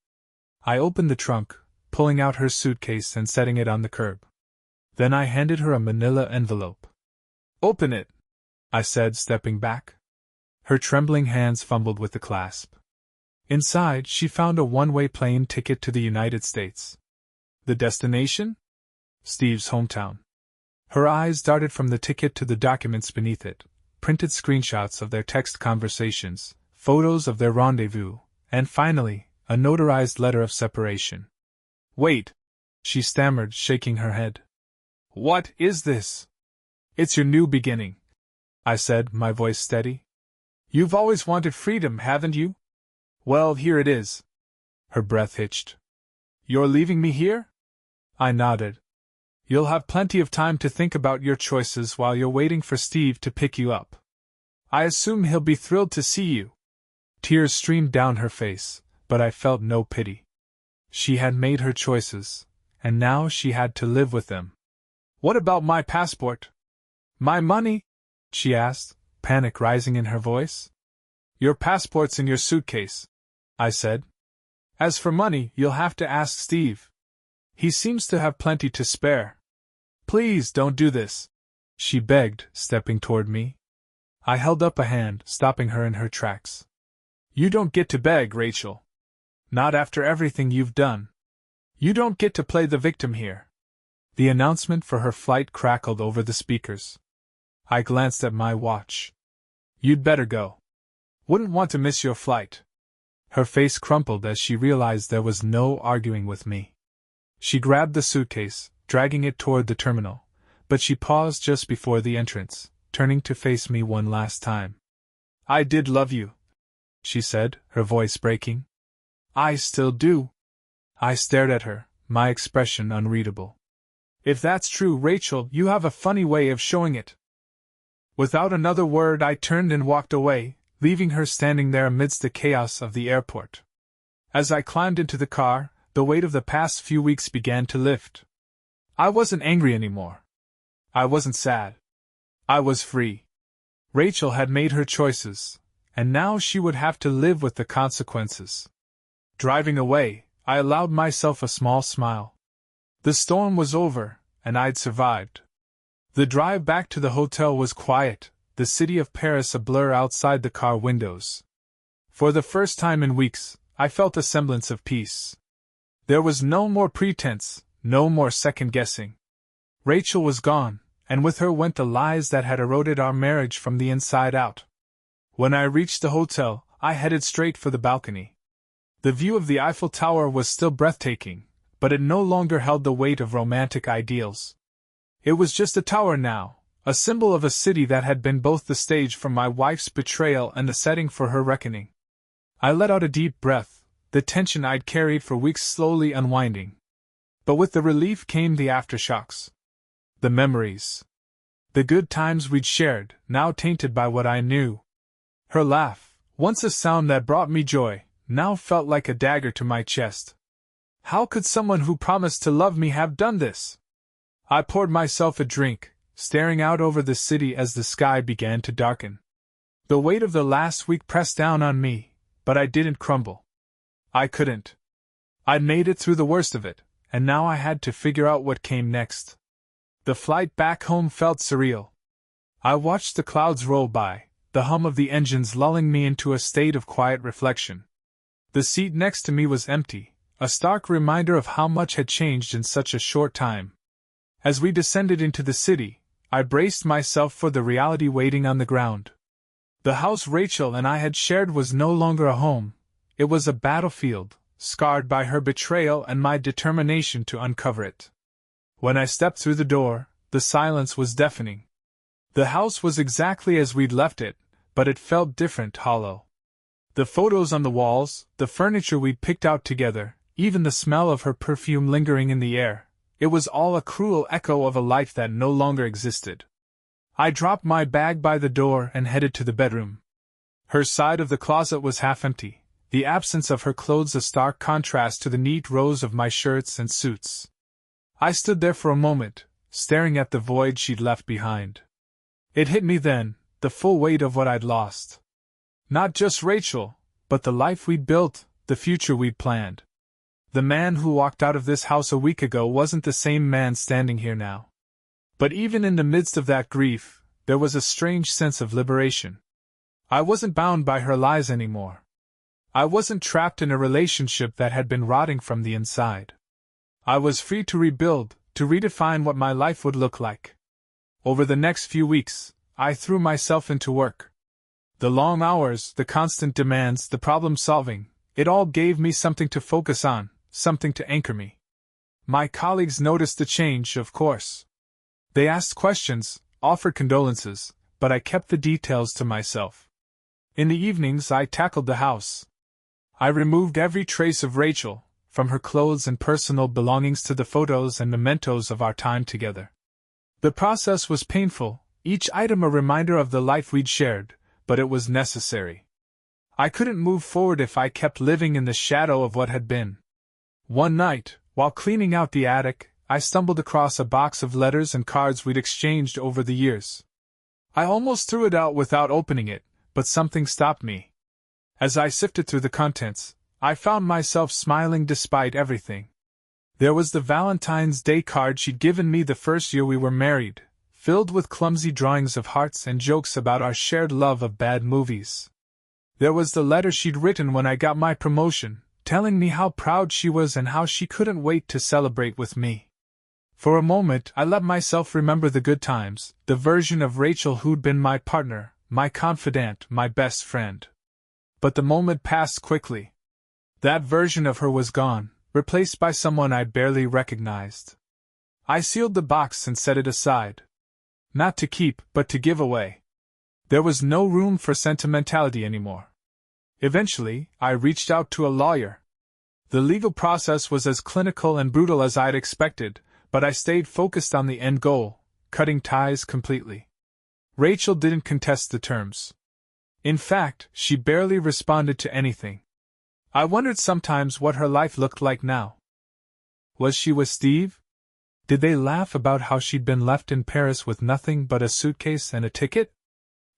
I opened the trunk, pulling out her suitcase and setting it on the curb. Then I handed her a manila envelope. Open it, I said, stepping back. Her trembling hands fumbled with the clasp. Inside, she found a one-way plane ticket to the United States. The destination? Steve's hometown. Her eyes darted from the ticket to the documents beneath it, printed screenshots of their text conversations, photos of their rendezvous, and finally, a notarized letter of separation. Wait, she stammered, shaking her head. What is this? It's your new beginning, I said, my voice steady. You've always wanted freedom, haven't you? Well, here it is. Her breath hitched. You're leaving me here? I nodded. You'll have plenty of time to think about your choices while you're waiting for Steve to pick you up. I assume he'll be thrilled to see you. Tears streamed down her face, but I felt no pity. She had made her choices, and now she had to live with them. What about my passport? My money? She asked, panic rising in her voice. Your passport's in your suitcase, I said. As for money, you'll have to ask Steve. He seems to have plenty to spare. Please don't do this, she begged, stepping toward me. I held up a hand, stopping her in her tracks. You don't get to beg, Rachel. Not after everything you've done. You don't get to play the victim here. The announcement for her flight crackled over the speakers. I glanced at my watch. You'd better go. Wouldn't want to miss your flight. Her face crumpled as she realized there was no arguing with me. She grabbed the suitcase, dragging it toward the terminal, but she paused just before the entrance, turning to face me one last time. I did love you, she said, her voice breaking. I still do. I stared at her, my expression unreadable. If that's true, Rachel, you have a funny way of showing it. Without another word, I turned and walked away, leaving her standing there amidst the chaos of the airport. As I climbed into the car, the weight of the past few weeks began to lift. I wasn't angry anymore. I wasn't sad. I was free. Rachel had made her choices, and now she would have to live with the consequences. Driving away, I allowed myself a small smile. The storm was over, and I'd survived. The drive back to the hotel was quiet, the city of Paris a blur outside the car windows. For the first time in weeks, I felt a semblance of peace. There was no more pretense, no more second-guessing. Rachel was gone, and with her went the lies that had eroded our marriage from the inside out. When I reached the hotel, I headed straight for the balcony. The view of the Eiffel Tower was still breathtaking, but it no longer held the weight of romantic ideals. It was just a tower now, a symbol of a city that had been both the stage for my wife's betrayal and the setting for her reckoning. I let out a deep breath, the tension I'd carried for weeks slowly unwinding. But with the relief came the aftershocks. The memories. The good times we'd shared, now tainted by what I knew. Her laugh, once a sound that brought me joy, now felt like a dagger to my chest. How could someone who promised to love me have done this? I poured myself a drink, staring out over the city as the sky began to darken. The weight of the last week pressed down on me, but I didn't crumble. I couldn't. I'd made it through the worst of it, and now I had to figure out what came next. The flight back home felt surreal. I watched the clouds roll by, the hum of the engines lulling me into a state of quiet reflection. The seat next to me was empty, a stark reminder of how much had changed in such a short time. As we descended into the city, I braced myself for the reality waiting on the ground. The house Rachel and I had shared was no longer a home. It was a battlefield, scarred by her betrayal and my determination to uncover it. When I stepped through the door, the silence was deafening. The house was exactly as we'd left it, but it felt different, hollow. The photos on the walls, the furniture we'd picked out together, even the smell of her perfume lingering in the air, it was all a cruel echo of a life that no longer existed. I dropped my bag by the door and headed to the bedroom. Her side of the closet was half empty, the absence of her clothes a stark contrast to the neat rows of my shirts and suits. I stood there for a moment, staring at the void she'd left behind. It hit me then, the full weight of what I'd lost. Not just Rachel, but the life we'd built, the future we'd planned. The man who walked out of this house a week ago wasn't the same man standing here now. But even in the midst of that grief, there was a strange sense of liberation. I wasn't bound by her lies anymore. I wasn't trapped in a relationship that had been rotting from the inside. I was free to rebuild, to redefine what my life would look like. Over the next few weeks, I threw myself into work. The long hours, the constant demands, the problem-solving, it all gave me something to focus on, something to anchor me. My colleagues noticed the change, of course. They asked questions, offered condolences, but I kept the details to myself. In the evenings I tackled the house. I removed every trace of Rachel, from her clothes and personal belongings to the photos and mementos of our time together. The process was painful, each item a reminder of the life we'd shared, but it was necessary. I couldn't move forward if I kept living in the shadow of what had been. One night, while cleaning out the attic, I stumbled across a box of letters and cards we'd exchanged over the years. I almost threw it out without opening it, but something stopped me. As I sifted through the contents, I found myself smiling despite everything. There was the Valentine's Day card she'd given me the first year we were married, filled with clumsy drawings of hearts and jokes about our shared love of bad movies. There was the letter she'd written when I got my promotion, telling me how proud she was and how she couldn't wait to celebrate with me. For a moment, I let myself remember the good times, the version of Rachel who'd been my partner, my confidant, my best friend. But the moment passed quickly. That version of her was gone, replaced by someone I barely recognized. I sealed the box and set it aside. Not to keep, but to give away. There was no room for sentimentality anymore. Eventually, I reached out to a lawyer. The legal process was as clinical and brutal as I'd expected, but I stayed focused on the end goal, cutting ties completely. Rachel didn't contest the terms. In fact, she barely responded to anything. I wondered sometimes what her life looked like now. Was she with Steve? Did they laugh about how she'd been left in Paris with nothing but a suitcase and a ticket?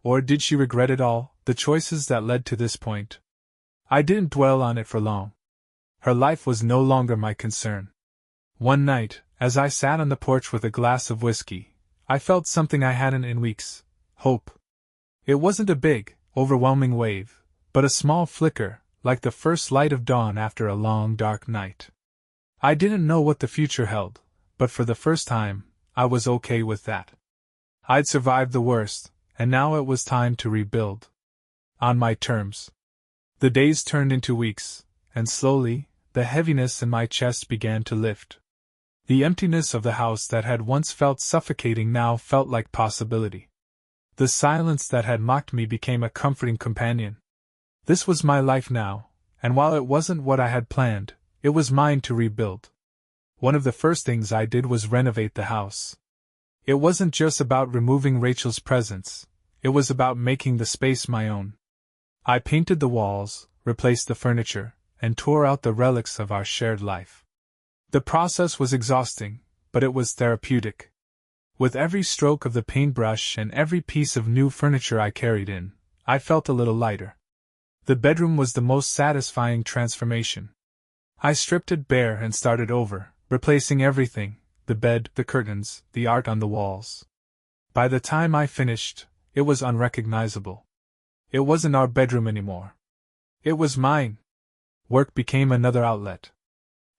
Or did she regret it all, the choices that led to this point? I didn't dwell on it for long. Her life was no longer my concern. One night, as I sat on the porch with a glass of whiskey, I felt something I hadn't in weeks: hope. It wasn't a big, overwhelming wave, but a small flicker, like the first light of dawn after a long, dark night. I didn't know what the future held, but for the first time, I was okay with that. I'd survived the worst, and now it was time to rebuild. On my terms. The days turned into weeks, and slowly, the heaviness in my chest began to lift. The emptiness of the house that had once felt suffocating now felt like possibility. The silence that had mocked me became a comforting companion. This was my life now, and while it wasn't what I had planned, it was mine to rebuild. One of the first things I did was renovate the house. It wasn't just about removing Rachel's presence, it was about making the space my own. I painted the walls, replaced the furniture, and tore out the relics of our shared life. The process was exhausting, but it was therapeutic. With every stroke of the paintbrush and every piece of new furniture I carried in, I felt a little lighter. The bedroom was the most satisfying transformation. I stripped it bare and started over, replacing everything: the bed, the curtains, the art on the walls. By the time I finished, it was unrecognizable. It wasn't our bedroom anymore. It was mine. Work became another outlet.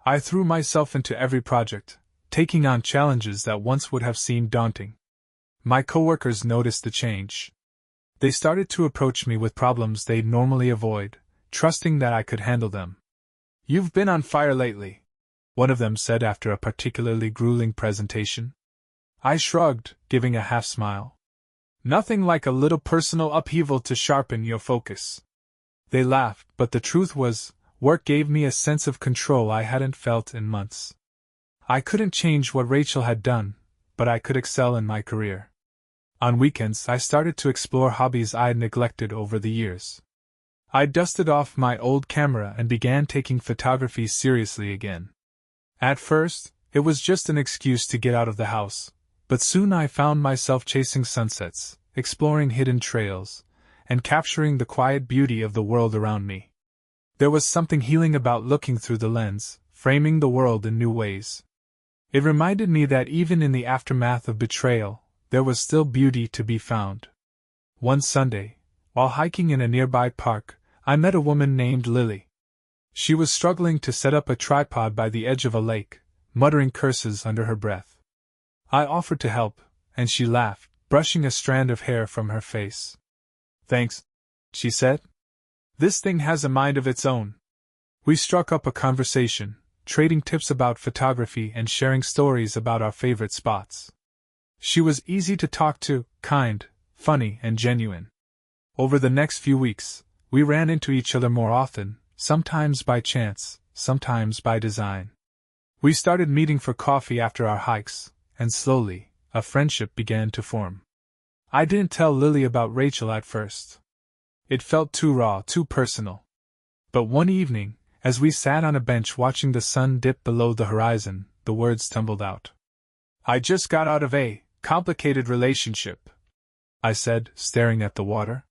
I threw myself into every project, taking on challenges that once would have seemed daunting. My coworkers noticed the change. They started to approach me with problems they'd normally avoid, trusting that I could handle them. "You've been on fire lately," one of them said after a particularly grueling presentation. I shrugged, giving a half-smile. "Nothing like a little personal upheaval to sharpen your focus." They laughed, but the truth was, work gave me a sense of control I hadn't felt in months. I couldn't change what Rachel had done, but I could excel in my career. On weekends, I started to explore hobbies I'd neglected over the years. I dusted off my old camera and began taking photography seriously again. At first, it was just an excuse to get out of the house, but soon I found myself chasing sunsets, exploring hidden trails, and capturing the quiet beauty of the world around me. There was something healing about looking through the lens, framing the world in new ways. It reminded me that even in the aftermath of betrayal, there was still beauty to be found. One Sunday, while hiking in a nearby park, I met a woman named Lily. She was struggling to set up a tripod by the edge of a lake, muttering curses under her breath. I offered to help, and she laughed, brushing a strand of hair from her face. "Thanks," she said. "This thing has a mind of its own." We struck up a conversation, trading tips about photography and sharing stories about our favorite spots. She was easy to talk to, kind, funny, and genuine. Over the next few weeks, we ran into each other more often, sometimes by chance, sometimes by design. We started meeting for coffee after our hikes, and slowly, a friendship began to form. I didn't tell Lily about Rachel at first. It felt too raw, too personal. But one evening, as we sat on a bench watching the sun dip below the horizon, the words tumbled out. "I just got out of a complicated relationship," I said, staring at the water.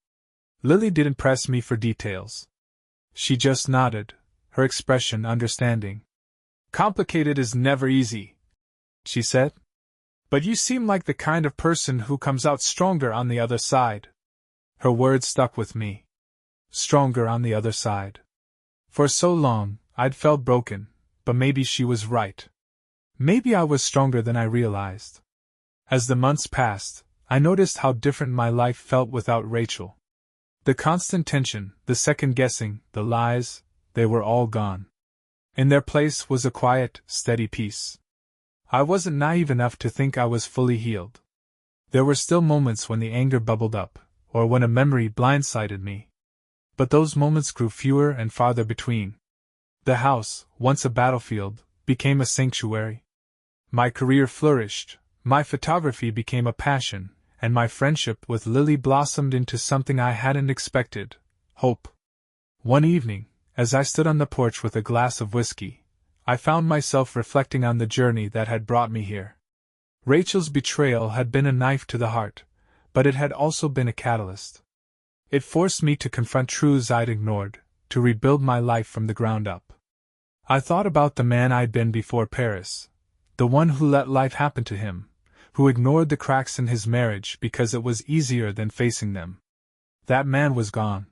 Lily didn't press me for details. She just nodded, her expression understanding. "Complicated is never easy," she said. "But you seem like the kind of person who comes out stronger on the other side." Her words stuck with me. Stronger on the other side. For so long, I'd felt broken, but maybe she was right. Maybe I was stronger than I realized. As the months passed, I noticed how different my life felt without Rachel. The constant tension, the second-guessing, the lies, they were all gone. In their place was a quiet, steady peace. I wasn't naive enough to think I was fully healed. There were still moments when the anger bubbled up, or when a memory blindsided me. But those moments grew fewer and farther between. The house, once a battlefield, became a sanctuary. My career flourished, my photography became a passion, and my friendship with Lily blossomed into something I hadn't expected: hope. One evening, as I stood on the porch with a glass of whiskey, I found myself reflecting on the journey that had brought me here. Rachel's betrayal had been a knife to the heart, but it had also been a catalyst. It forced me to confront truths I'd ignored, to rebuild my life from the ground up. I thought about the man I'd been before Paris, the one who let life happen to him, who ignored the cracks in his marriage because it was easier than facing them. That man was gone.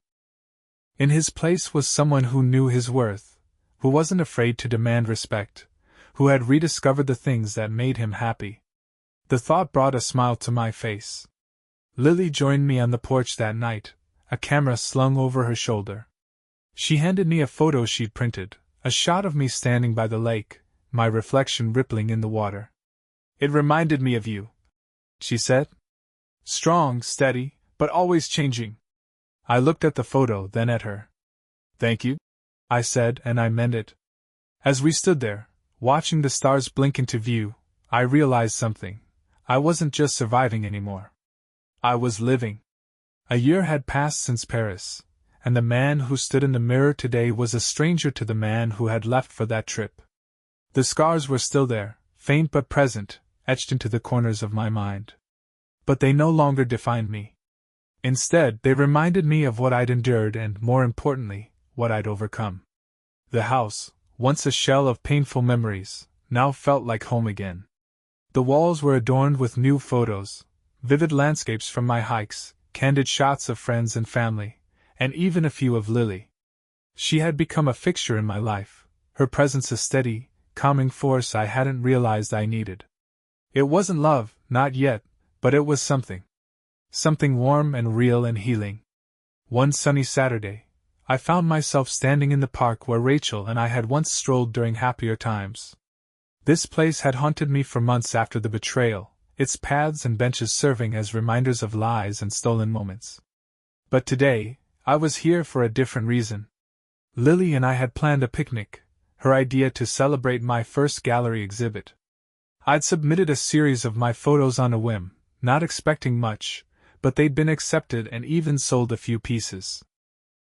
In his place was someone who knew his worth, who wasn't afraid to demand respect, who had rediscovered the things that made him happy. The thought brought a smile to my face. Lily joined me on the porch that night, a camera slung over her shoulder. She handed me a photo she'd printed, A shot of me standing by the lake, my reflection rippling in the water. "It reminded me of you," she said. "Strong, steady, but always changing." I looked at the photo, then at her. "Thank you," I said, and I meant it. As we stood there, watching the stars blink into view, I realized something. I wasn't just surviving anymore. I was living. A year had passed since Paris, and the man who stood in the mirror today was a stranger to the man who had left for that trip. The scars were still there, faint but present, etched into the corners of my mind. But they no longer defined me. Instead, they reminded me of what I'd endured and, more importantly, what I'd overcome. The house, once a shell of painful memories, now felt like home again. The walls were adorned with new photos, vivid landscapes from my hikes, candid shots of friends and family, and even a few of Lily. She had become a fixture in my life, her presence a steady, calming force I hadn't realized I needed. It wasn't love, not yet, but it was something. Something warm and real and healing. One sunny Saturday, I found myself standing in the park where Rachel and I had once strolled during happier times. This place had haunted me for months after the betrayal, its paths and benches serving as reminders of lies and stolen moments. But today, I was here for a different reason. Lily and I had planned a picnic, her idea to celebrate my first gallery exhibit. I'd submitted a series of my photos on a whim, not expecting much, but they'd been accepted and even sold a few pieces.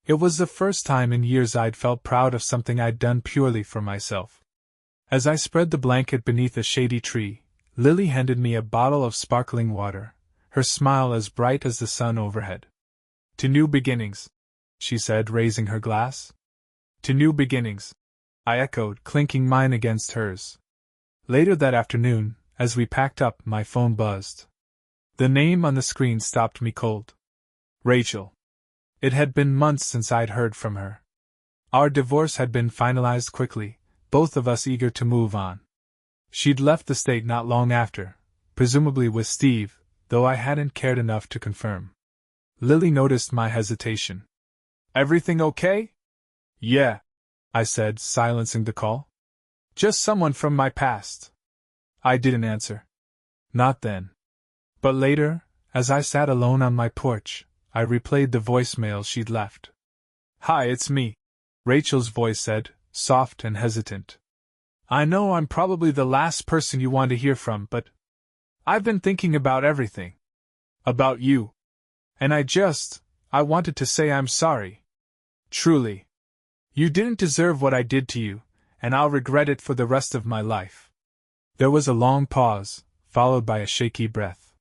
It was the first time in years I'd felt proud of something I'd done purely for myself. As I spread the blanket beneath a shady tree, Lily handed me a bottle of sparkling water, her smile as bright as the sun overhead. "To new beginnings," she said, raising her glass. "To new beginnings," I echoed, clinking mine against hers. Later that afternoon, as we packed up, my phone buzzed. The name on the screen stopped me cold. Rachel. It had been months since I'd heard from her. Our divorce had been finalized quickly, both of us eager to move on. She'd left the state not long after, presumably with Steve, though I hadn't cared enough to confirm. Lily noticed my hesitation. "Everything okay?" "Yeah," I said, silencing the call. "Just someone from my past." I didn't answer. Not then. But later, as I sat alone on my porch, I replayed the voicemail she'd left. "Hi, it's me," Rachel's voice said, soft and hesitant. "I know I'm probably the last person you want to hear from, but I've been thinking about everything. About you. And I wanted to say I'm sorry. Truly. You didn't deserve what I did to you, and I'll regret it for the rest of my life." There was a long pause, followed by a shaky breath.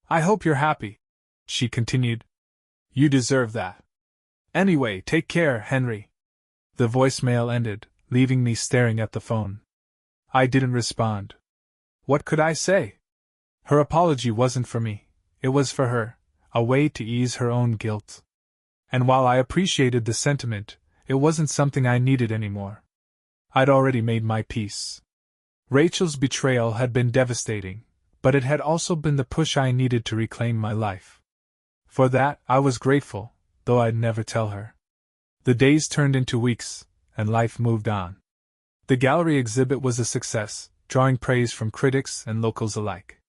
"I hope you're happy," she continued. "You deserve that. Anyway, take care, Henry." The voicemail ended, leaving me staring at the phone. I didn't respond. What could I say? Her apology wasn't for me, it was for her, a way to ease her own guilt. And while I appreciated the sentiment, it wasn't something I needed anymore. I'd already made my peace. Rachel's betrayal had been devastating, but it had also been the push I needed to reclaim my life. For that, I was grateful, though I'd never tell her. The days turned into weeks, and life moved on. The gallery exhibit was a success, drawing praise from critics and locals alike.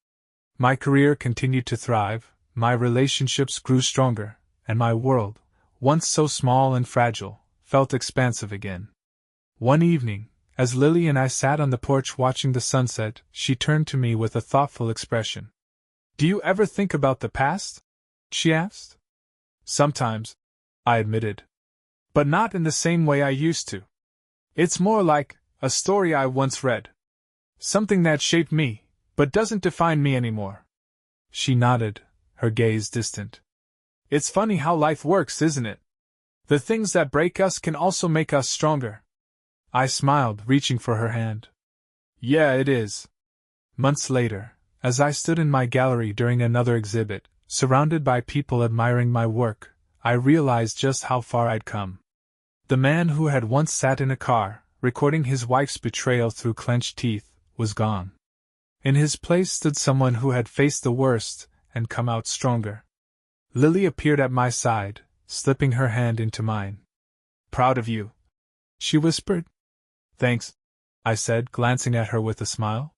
My career continued to thrive, my relationships grew stronger, and my world, once so small and fragile, felt expansive again. One evening, as Lily and I sat on the porch watching the sunset, she turned to me with a thoughtful expression. "Do you ever think about the past?" she asked. "Sometimes," I admitted. "But not in the same way I used to. It's more like a story I once read. Something that shaped me, but doesn't define me anymore." She nodded, her gaze distant. "It's funny how life works, isn't it? The things that break us can also make us stronger." I smiled, reaching for her hand. "Yeah, it is." Months later, as I stood in my gallery during another exhibit, surrounded by people admiring my work, I realized just how far I'd come. The man who had once sat in a car, recording his wife's betrayal through clenched teeth, was gone. In his place stood someone who had faced the worst and come out stronger. Lily appeared at my side, slipping her hand into mine. "Proud of you," she whispered. Thanks, I said, glancing at her with a smile.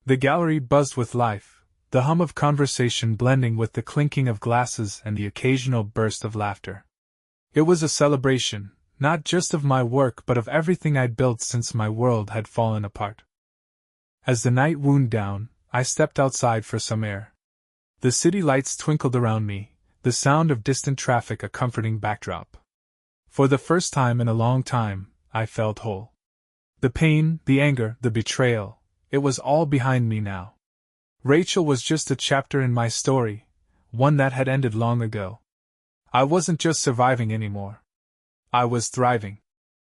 The gallery buzzed with life, the hum of conversation blending with the clinking of glasses and the occasional burst of laughter. It was a celebration, not just of my work but of everything I'd built since my world had fallen apart. As the night wound down, I stepped outside for some air. The city lights twinkled around me, the sound of distant traffic a comforting backdrop. For the first time in a long time, I felt whole. The pain, the anger, the betrayal, it was all behind me now. Rachel was just a chapter in my story, one that had ended long ago. I wasn't just surviving anymore. I was thriving.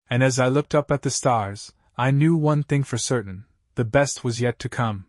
And as I looked up at the stars, I knew one thing for certain: the best was yet to come.